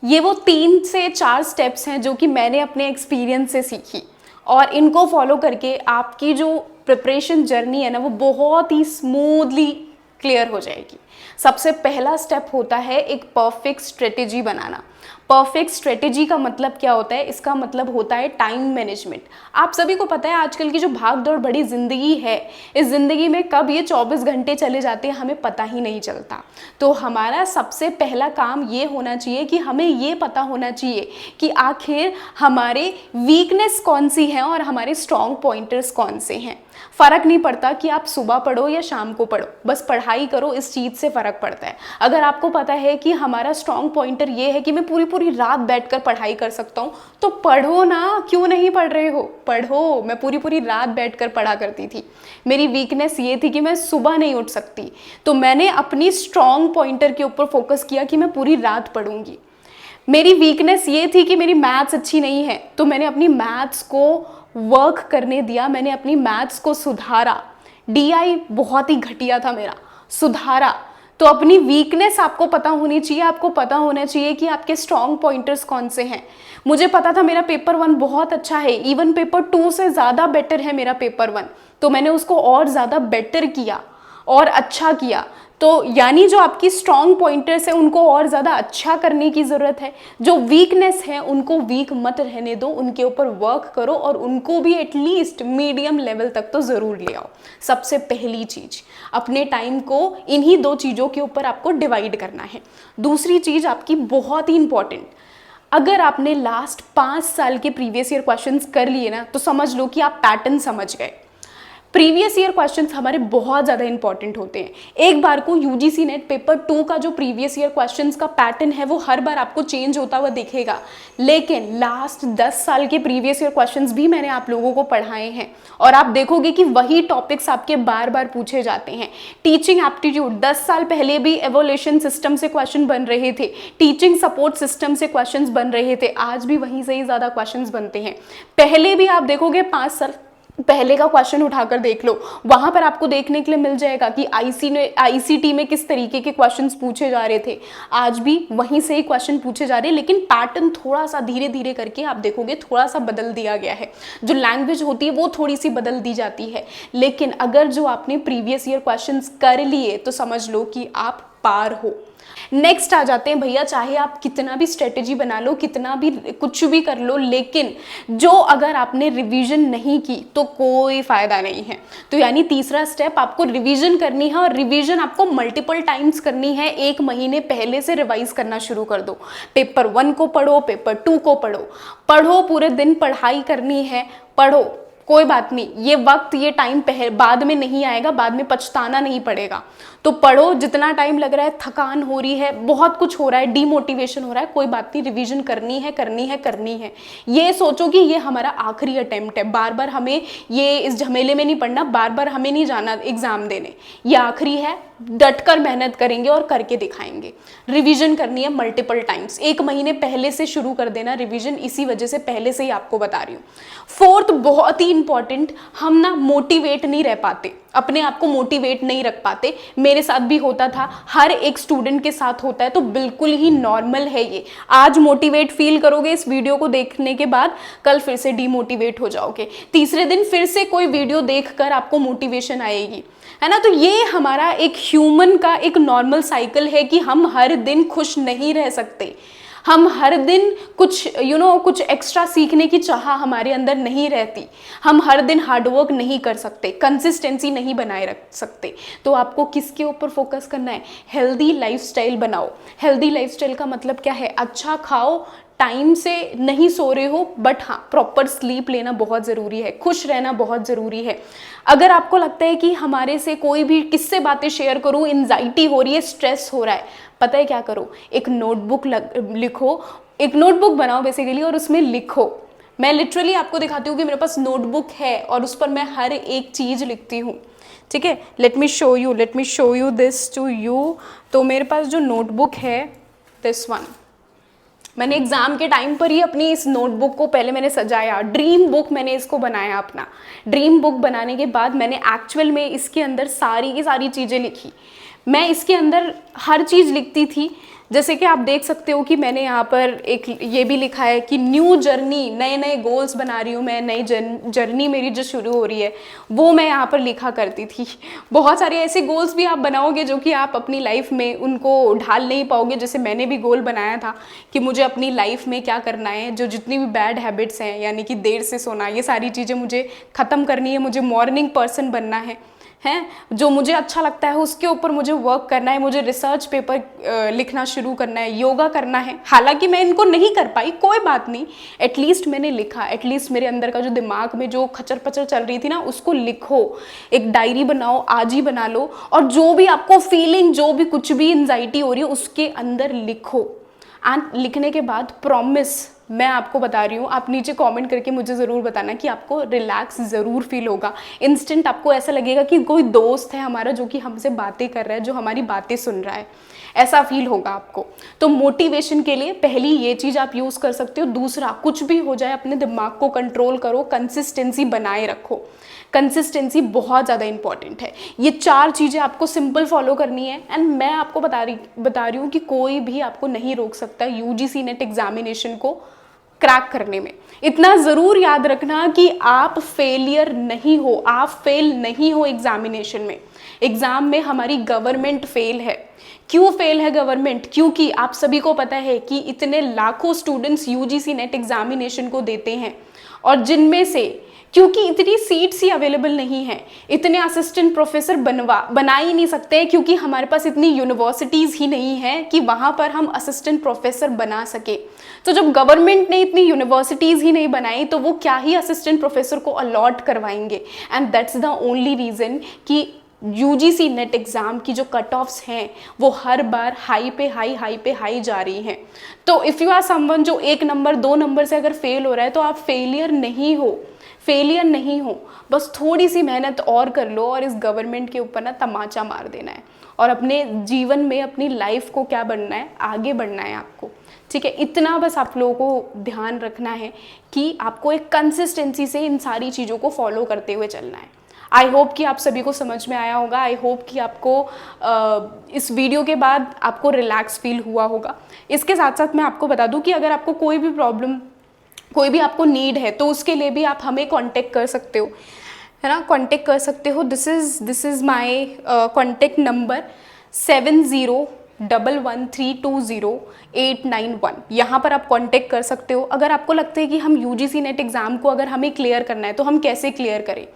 ये वो 3 से 4 स्टेप्स हैं जो कि मैंने अपने एक्सपीरियंस से सीखी, और इनको फॉलो करके आपकी जो प्रिपरेशन जर्नी है ना वो बहुत ही स्मूथली क्लियर हो जाएगी। सबसे पहला स्टेप होता है एक परफेक्ट स्ट्रेटेजी बनाना। परफेक्ट स्ट्रेटेजी का मतलब क्या होता है? इसका मतलब होता है टाइम मैनेजमेंट। आप सभी को पता है आजकल की जो भाग दौड़ बड़ी ज़िंदगी है, इस ज़िंदगी में कब ये 24 घंटे चले जाते हैं हमें पता ही नहीं चलता। तो हमारा सबसे पहला काम ये होना चाहिए कि हमें ये पता होना चाहिए कि आखिर हमारे वीकनेस कौन सी है और हमारे स्ट्रॉन्ग पॉइंटर्स कौन से हैं। फ़र्क नहीं पड़ता कि आप सुबह पढ़ो या शाम को पढ़ो, बस पढ़ाई करो, इस चीज़ से फ़र्क पड़ता है। अगर आपको पता है कि हमारा स्ट्रॉन्ग पॉइंटर ये है कि मैं पूरी पूरी रात बैठकर पढ़ाई कर सकता हूँ, तो पढ़ो ना। क्यों नहीं पढ़ रहे हो? पढ़ो। मैं पूरी पूरी रात बैठकर पढ़ा करती थी। मेरी वीकनेस ये थी कि मैं सुबह नहीं उठ सकती, तो मैंने अपनी स्ट्रॉन्ग पॉइंटर के ऊपर फोकस किया कि मैं पूरी रात पढ़ूंगी। मेरी वीकनेस ये थी कि मेरी मैथ्स अच्छी नहीं है, तो मैंने अपनी मैथ्स को वर्क करने दिया, मैंने अपनी मैथ्स को सुधारा। डीआई बहुत ही घटिया था मेरा, सुधारा। तो अपनी वीकनेस आपको पता होनी चाहिए, आपको पता होना चाहिए कि आपके स्ट्रॉन्ग पॉइंटर्स कौन से हैं। मुझे पता था मेरा पेपर 1 बहुत अच्छा है, इवन पेपर 2 से ज़्यादा बेटर है मेरा पेपर 1, तो मैंने उसको और ज़्यादा बेटर किया और अच्छा किया। तो यानी जो आपकी स्ट्रॉन्ग पॉइंटर्स है उनको और ज़्यादा अच्छा करने की ज़रूरत है। जो वीकनेस है उनको वीक मत रहने दो, उनके ऊपर वर्क करो और उनको भी एटलीस्ट मीडियम लेवल तक तो ज़रूर ले आओ। सबसे पहली चीज़, अपने टाइम को इन्हीं 2 चीज़ों के ऊपर आपको डिवाइड करना है। दूसरी चीज़ आपकी बहुत ही इंपॉर्टेंट, अगर आपने लास्ट 5 साल के प्रीवियस ईयर क्वेश्चंस कर लिए ना, तो समझ लो कि आप पैटर्न समझ गए। प्रीवियस ईयर क्वेश्चंस हमारे बहुत ज़्यादा इंपॉर्टेंट होते हैं। एक बार को यूजीसी नेट पेपर 2 का जो प्रीवियस ईयर क्वेश्चंस का पैटर्न है वो हर बार आपको चेंज होता हुआ दिखेगा, लेकिन लास्ट 10 साल के प्रीवियस ईयर क्वेश्चंस भी मैंने आप लोगों को पढ़ाए हैं और आप देखोगे कि वही टॉपिक्स आपके बार बार पूछे जाते हैं। टीचिंग एप्टीट्यूड 10 साल पहले भी एवोल्यूशन सिस्टम से क्वेश्चन बन रहे थे, टीचिंग सपोर्ट सिस्टम से क्वेश्चन बन रहे थे, आज भी वहीं से ही ज़्यादा क्वेश्चन बनते हैं। पहले भी आप देखोगे 5 साल पहले का क्वेश्चन उठाकर देख लो, वहां पर आपको देखने के लिए मिल जाएगा कि आईसीटी में किस तरीके के क्वेश्चंस पूछे जा रहे थे। आज भी वहीं से ही क्वेश्चन पूछे जा रहे हैं, लेकिन पैटर्न थोड़ा सा धीरे धीरे करके आप देखोगे थोड़ा सा बदल दिया गया है। जो लैंग्वेज होती है वो थोड़ी सी बदल दी जाती है, लेकिन अगर जो आपने प्रीवियस ईयर क्वेश्चन कर लिए तो समझ लो कि आप पार हो। नेक्स्ट आ जाते हैं भैया, चाहे आप कितना भी स्ट्रेटेजी बना लो, कितना भी कुछ भी कर लो, लेकिन जो अगर आपने रिवीजन नहीं की तो कोई फायदा नहीं है। तो यानी तीसरा स्टेप, आपको रिवीजन करनी है और रिवीजन आपको मल्टीपल टाइम्स करनी है। 1 महीने पहले से रिवाइज करना शुरू कर दो। पेपर 1 को पढ़ो, पेपर 2 को पढ़ो, पढ़ो, पूरे दिन पढ़ाई करनी है, पढ़ो, कोई बात नहीं। ये वक्त, ये टाइम बाद में नहीं आएगा, बाद में पछताना नहीं पड़ेगा। तो पढ़ो, जितना टाइम लग रहा है, थकान हो रही है, बहुत कुछ हो रहा है, डीमोटिवेशन हो रहा है, कोई बात नहीं, रिवीजन करनी है, करनी है, करनी है। ये सोचो कि ये हमारा आखिरी अटेम्प्ट है, बार बार हमें ये इस झमेले में नहीं पड़ना, बार बार हमें नहीं जाना एग्जाम देने, ये आखिरी है, डटकर मेहनत करेंगे और करके दिखाएंगे। रिवीजन करनी है मल्टीपल टाइम्स, 1 महीने पहले से शुरू कर देना रिवीजन, इसी वजह से पहले से ही आपको बता रही हूँ। फोर्थ, बहुत ही इंपॉर्टेंट, हम ना मोटिवेट नहीं रह पाते, अपने आप को मोटिवेट नहीं रख पाते। मेरे साथ भी होता था, हर एक स्टूडेंट के साथ होता है, तो बिल्कुल ही नॉर्मल है ये। आज मोटिवेट फील करोगे इस वीडियो को देखने के बाद, कल फिर से डीमोटिवेट हो जाओगे, तीसरे दिन फिर से कोई वीडियो देखकर आपको मोटिवेशन आएगी, है ना। तो ये हमारा एक ह्यूमन का एक नॉर्मल साइकिल है कि हम हर दिन खुश नहीं रह सकते, हम हर दिन कुछ कुछ एक्स्ट्रा सीखने की चाह हमारे अंदर नहीं रहती, हम हर दिन हार्डवर्क नहीं कर सकते, कंसिस्टेंसी नहीं बनाए रख सकते। तो आपको किसके ऊपर फोकस करना है? हेल्दी लाइफस्टाइल बनाओ। हेल्दी लाइफस्टाइल का मतलब क्या है? अच्छा खाओ, टाइम से नहीं सो रहे हो, बट हाँ प्रॉपर स्लीप लेना बहुत ज़रूरी है, खुश रहना बहुत ज़रूरी है। अगर आपको लगता है कि हमारे से कोई भी किससे बातें शेयर करूँ, एंजाइटी हो रही है, स्ट्रेस हो रहा है, पता है क्या करो? एक नोटबुक लिखो, एक नोटबुक बनाओ बेसिकली और उसमें लिखो। मैं लिटरली आपको दिखाती हूँ कि मेरे पास नोटबुक है और उस पर मैं हर एक चीज़ लिखती हूँ, ठीक है। Let me show you this to you. तो मेरे पास जो नोटबुक है, दिस वन, मैंने एग्ज़ाम के टाइम पर ही अपनी इस नोटबुक को पहले मैंने सजाया, ड्रीम बुक मैंने इसको बनाया अपना। ड्रीम बुक बनाने के बाद मैंने एक्चुअल में इसके अंदर सारी की सारी चीज़ें लिखी। मैं इसके अंदर हर चीज़ लिखती थी जैसे कि आप देख सकते हो कि मैंने यहाँ पर एक ये भी लिखा है कि न्यू जर्नी, नए नए गोल्स बना रही हूँ मैं, नई जर्नी मेरी जो शुरू हो रही है वो मैं यहाँ पर लिखा करती थी। बहुत सारे ऐसे गोल्स भी आप बनाओगे जो कि आप अपनी लाइफ में उनको ढाल नहीं पाओगे। जैसे मैंने भी गोल बनाया था कि मुझे अपनी लाइफ में क्या करना है, जो जितनी भी बैड हैबिट्स हैं, यानी कि देर से सोना, ये सारी चीज़ें मुझे ख़त्म करनी है, मुझे मॉर्निंग पर्सन बनना है जो मुझे अच्छा लगता है उसके ऊपर मुझे वर्क करना है, मुझे रिसर्च पेपर लिखना शुरू करना है, योगा करना है। हालांकि मैं इनको नहीं कर पाई, कोई बात नहीं, एटलीस्ट मैंने लिखा, एटलीस्ट मेरे अंदर का जो दिमाग में जो खचर पचर चल रही थी ना उसको लिखो, एक डायरी बनाओ, आज ही बना लो, और जो भी आपको फीलिंग, जो भी कुछ भी एंजाइटी हो रही है उसके अंदर लिखो। एंड लिखने के बाद प्रॉमिस, मैं आपको बता रही हूँ, आप नीचे कमेंट करके मुझे ज़रूर बताना कि आपको रिलैक्स ज़रूर फील होगा। इंस्टेंट आपको ऐसा लगेगा कि कोई दोस्त है हमारा जो कि हमसे बातें कर रहा है, जो हमारी बातें सुन रहा है, ऐसा फील होगा आपको। तो मोटिवेशन के लिए पहली ये चीज़ आप यूज़ कर सकते हो। दूसरा, कुछ भी हो जाए अपने दिमाग को कंट्रोल करो, कंसिस्टेंसी बनाए रखो। कंसिस्टेंसी बहुत ज़्यादा इंपॉर्टेंट है। ये 4 चीज़ें आपको सिंपल फॉलो करनी है। एंड मैं आपको बता रही हूँ कि कोई भी आपको नहीं रोक सकता यूजीसी नेट एग्जामिनेशन को क्रैक करने में। इतना ज़रूर याद रखना कि आप फेलियर नहीं हो, आप फेल नहीं हो एग्जामिनेशन में। एग्ज़ाम में हमारी गवर्नमेंट फेल है। क्यों फेल है गवर्नमेंट? क्योंकि आप सभी को पता है कि इतने लाखों स्टूडेंट्स यूजीसी नेट एग्जामिनेशन को देते हैं, और जिनमें से क्योंकि इतनी सीट्स ही अवेलेबल नहीं है, इतने असिस्टेंट प्रोफेसर बना ही नहीं सकते हैं, क्योंकि हमारे पास इतनी यूनिवर्सिटीज़ ही नहीं है कि वहाँ पर हम असिस्टेंट प्रोफेसर बना सके। तो जब गवर्नमेंट ने इतनी यूनिवर्सिटीज़ ही नहीं बनाई तो वो क्या ही असिस्टेंट प्रोफेसर को अलॉट करवाएंगे। And that's the only reason कि यूजीसी नेट एग्ज़ाम की जो कट ऑफ्स हैं वो हर बार हाई पे हाई जा रही हैं। तो इफ़ यू आर समवन जो 1 नंबर 2 नंबर से अगर फेल हो रहा है तो आप फेलियर नहीं हो, बस थोड़ी सी मेहनत और कर लो और इस गवर्नमेंट के ऊपर ना तमाचा मार देना है, और अपने जीवन में अपनी लाइफ को क्या बनना है, आगे बढ़ना है आपको। ठीक है, इतना बस आप लोगों को ध्यान रखना है कि आपको एक कंसिस्टेंसी से इन सारी चीज़ों को फॉलो करते हुए चलना है। आई होप कि आप सभी को समझ में आया होगा। आई होप कि आपको इस वीडियो के बाद आपको रिलैक्स फील हुआ होगा। इसके साथ साथ मैं आपको बता दूं कि अगर आपको कोई भी प्रॉब्लम, कोई भी आपको नीड है तो उसके लिए भी आप हमें कांटेक्ट कर सकते हो, है ना, कांटेक्ट कर सकते हो। This is my contact number 7011320891। यहाँ पर आप कांटेक्ट कर सकते हो। अगर आपको लगता है कि हम यूजीसी नेट एग्ज़ाम को अगर हमें क्लियर करना है तो हम कैसे क्लियर करें,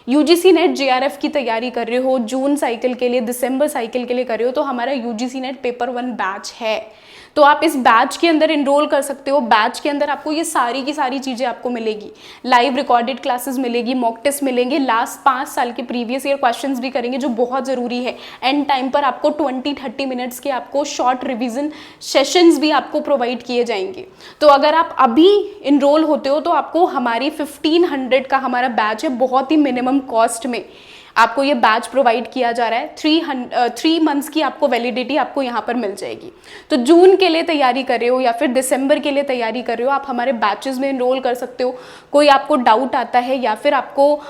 यूजीसी नेट जेआरएफ की तैयारी कर रहे हो, जून साइकिल के लिए, दिसंबर साइकिल के लिए कर रहे हो, तो हमारा यूजीसी नेट पेपर 1 बैच है, तो आप इस बैच के अंदर इनरोल कर सकते हो। बैच के अंदर आपको ये सारी की सारी चीज़ें आपको मिलेगी, लाइव रिकॉर्डेड क्लासेस मिलेगी, मॉक टेस्ट मिलेंगे, लास्ट 5 साल के प्रीवियस ईयर क्वेश्चंस भी करेंगे जो बहुत ज़रूरी है। एंड टाइम पर आपको 20-30 मिनट्स के आपको शॉर्ट रिविजन सेशंस भी आपको प्रोवाइड किए जाएंगे। तो अगर आप अभी इनरोल होते हो तो आपको हमारी 1500 का हमारा बैच है, बहुत ही मिनिमम कॉस्ट में आपको ये बैच प्रोवाइड किया जा रहा है। 3 मंथ्स की आपको वैलिडिटी आपको यहाँ पर मिल जाएगी। तो जून के लिए तैयारी कर रहे हो या फिर दिसंबर के लिए तैयारी कर रहे हो, आप हमारे बैचेस में इनरोल कर सकते हो। कोई आपको डाउट आता है या फिर आपको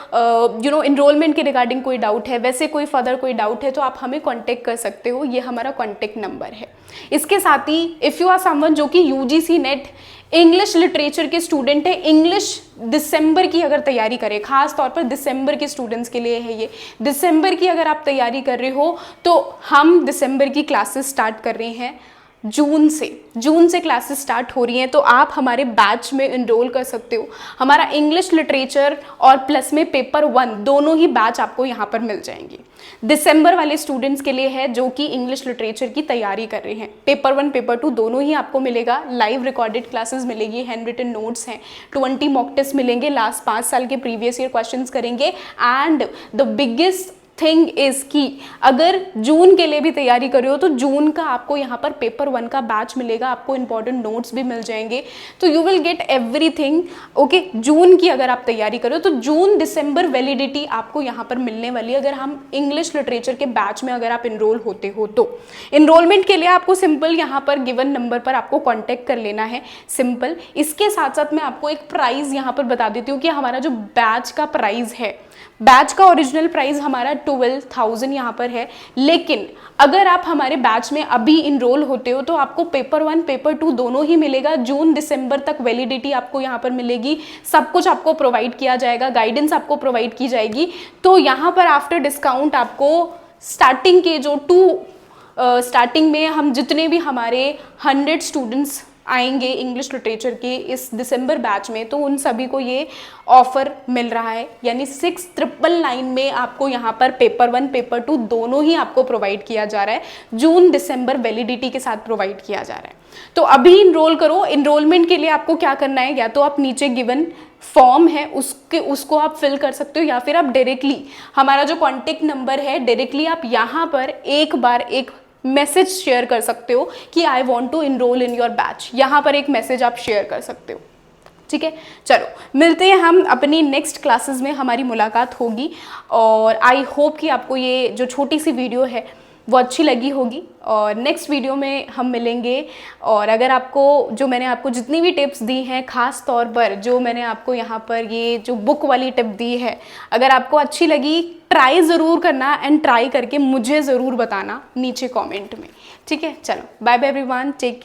इनरोलमेंट के रिगार्डिंग कोई डाउट है, वैसे कोई फर्दर कोई डाउट है, तो आप हमें कॉन्टेक्ट कर सकते हो। ये हमारा कॉन्टेक्ट नंबर है। इसके साथ ही इफ़ यू आर समवन जो कि यूजीसी नेट इंग्लिश लिटरेचर के स्टूडेंट है, इंग्लिश दिसंबर की अगर तैयारी करें, खास तौर पर दिसंबर के स्टूडेंट्स के लिए है ये। दिसंबर की अगर आप तैयारी कर रहे हो तो हम दिसंबर की क्लासेस स्टार्ट कर रहे हैं जून से क्लासेस स्टार्ट हो रही हैं, तो आप हमारे बैच में इनरोल कर सकते हो। हमारा इंग्लिश लिटरेचर और प्लस में पेपर 1 दोनों ही बैच आपको यहाँ पर मिल जाएंगे। दिसंबर वाले स्टूडेंट्स के लिए है जो कि इंग्लिश लिटरेचर की तैयारी कर रहे हैं। पेपर 1 पेपर 2 दोनों ही आपको मिलेगा। लाइव रिकॉर्डेड क्लासेस मिलेगी, हैंड रिटन नोट्स हैं, 20 मॉक टेस्ट मिलेंगे, लास्ट 5 साल के प्रीवियस ईयर क्वेश्चंस करेंगे। And the biggest thing is कि अगर जून के लिए भी तैयारी कर रहे हो तो जून का आपको यहाँ पर पेपर 1 का बैच मिलेगा, आपको इंपॉर्टेंट नोट्स भी मिल जाएंगे, तो you will get everything. Okay, जून की अगर आप तैयारी करो तो जून दिसंबर वैलिडिटी आपको यहाँ पर मिलने वाली है। अगर हम इंग्लिश लिटरेचर के बैच में अगर आप इनरोल होते हो तो इनरोलमेंट के लिए आपको सिंपल यहाँ पर गिवन नंबर पर आपको कॉन्टेक्ट कर लेना है, सिंपल। इसके साथ साथ मैं आपको एक प्राइस यहाँ पर बता देती हूँ कि हमारा जो बैच का प्राइस है बैच का ओरिजिनल प्राइस हमारा 12,000 यहाँ पर है, लेकिन अगर आप हमारे बैच में अभी इनरोल होते हो तो आपको पेपर 1 पेपर 2 दोनों ही मिलेगा। जून दिसंबर तक वैलिडिटी आपको यहाँ पर मिलेगी, सब कुछ आपको प्रोवाइड किया जाएगा, गाइडेंस आपको प्रोवाइड की जाएगी। तो यहाँ पर आफ्टर डिस्काउंट आपको स्टार्टिंग के जो स्टार्टिंग में हम जितने भी हमारे 100 स्टूडेंट्स आएंगे इंग्लिश लिटरेचर के इस दिसंबर बैच में, तो उन सभी को ये ऑफर मिल रहा है, यानी 6,999 में आपको यहाँ पर पेपर 1 पेपर 2 दोनों ही आपको प्रोवाइड किया जा रहा है, जून दिसंबर वैलिडिटी के साथ प्रोवाइड किया जा रहा है। तो अभी इनरोल करो। इनरोलमेंट के लिए आपको क्या करना है, या तो आप नीचे गिवन फॉर्म है उसको आप फिल कर सकते हो, या फिर आप डायरेक्टली हमारा जो कॉन्टेक्ट नंबर है डायरेक्टली आप यहाँ पर एक बार एक मैसेज शेयर कर सकते हो कि I want to enrol in your batch. यहाँ पर एक मैसेज आप शेयर कर सकते हो। ठीक है, चलो मिलते हैं हम अपनी नेक्स्ट क्लासेस में, हमारी मुलाकात होगी। और आई होप कि आपको ये जो छोटी सी वीडियो है वो अच्छी लगी होगी, और नेक्स्ट वीडियो में हम मिलेंगे। और अगर आपको जो मैंने आपको जितनी भी टिप्स दी हैं, ख़ास तौर पर जो मैंने आपको यहाँ पर ये जो बुक वाली टिप दी है, अगर आपको अच्छी लगी ट्राई ज़रूर करना, एंड ट्राई करके मुझे ज़रूर बताना नीचे कमेंट में। ठीक है, चलो बाय बाय एवरीवन, टेक